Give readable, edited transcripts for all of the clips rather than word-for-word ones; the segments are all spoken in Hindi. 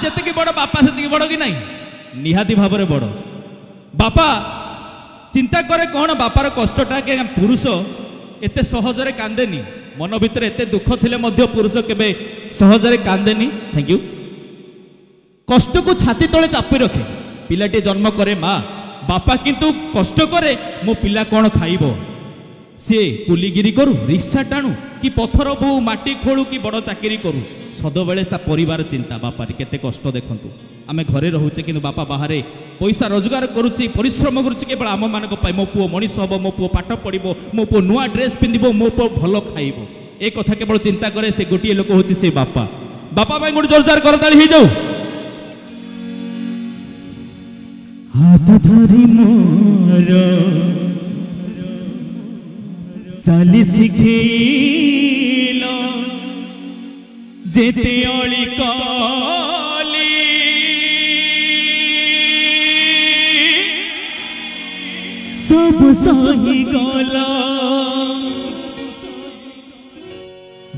जेतिकी बड़ बापा सेतिकी बड़ कि नहीं निहाती भाव में बड़ बापा चिंता करे कौन बापार कष्टटा के पुरुष एते सहजरे कांदेनी मन भितर एते दुख थिले मध्य पुरुष केबे सहजरे कांदेनी। Thank you. कष्ट को छाती तले चापी रखे पिलाटी जन्म करे माँ बापा किंतु कष्ट करे मो पिला कौन खाइबो सी कुलीगिरी करू रिक्शा टाणु कि पथर बहु माटी खोलू कि बड़ चाकरी करू सदबेले ता परिवार चिंता बापा केते कष्ट देखंतु आमे घरे रहूचे कि बापा बाहर पैसा रोजगार करुच्ची परिश्रम करुच्ची केवल आम मान मो पुओ मनीष हम मो पुओ पाठ पढ़ो मो पुओ नुआ ड्रेस पिंधो मो पुओ भल खाइबो ए कथा केवल चिंता करे से गोटे लोक होची से बापा बापा भाई गोटे जोरदार करताली हो जाऊ। हाथ धरी मोर चाली शिखेलो जेते अली काली सब सही गला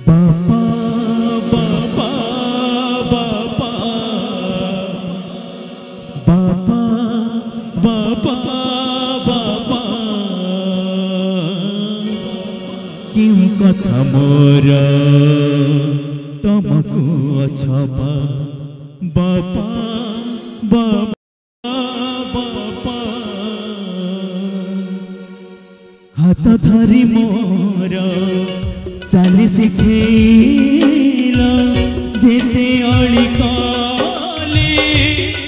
बापा बापा बापा बापा बापा बापा क्यों कथा मोर तुमको छपा बापा बापा बापा हाथ धरी मोर चाली शिखेला जेते अली काली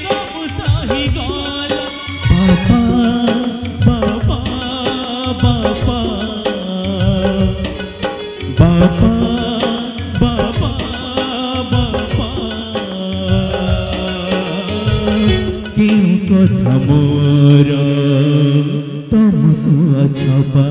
सब सही गला बापा बापा बापा बापा बापा क्यों कथा मोर तुमको छपा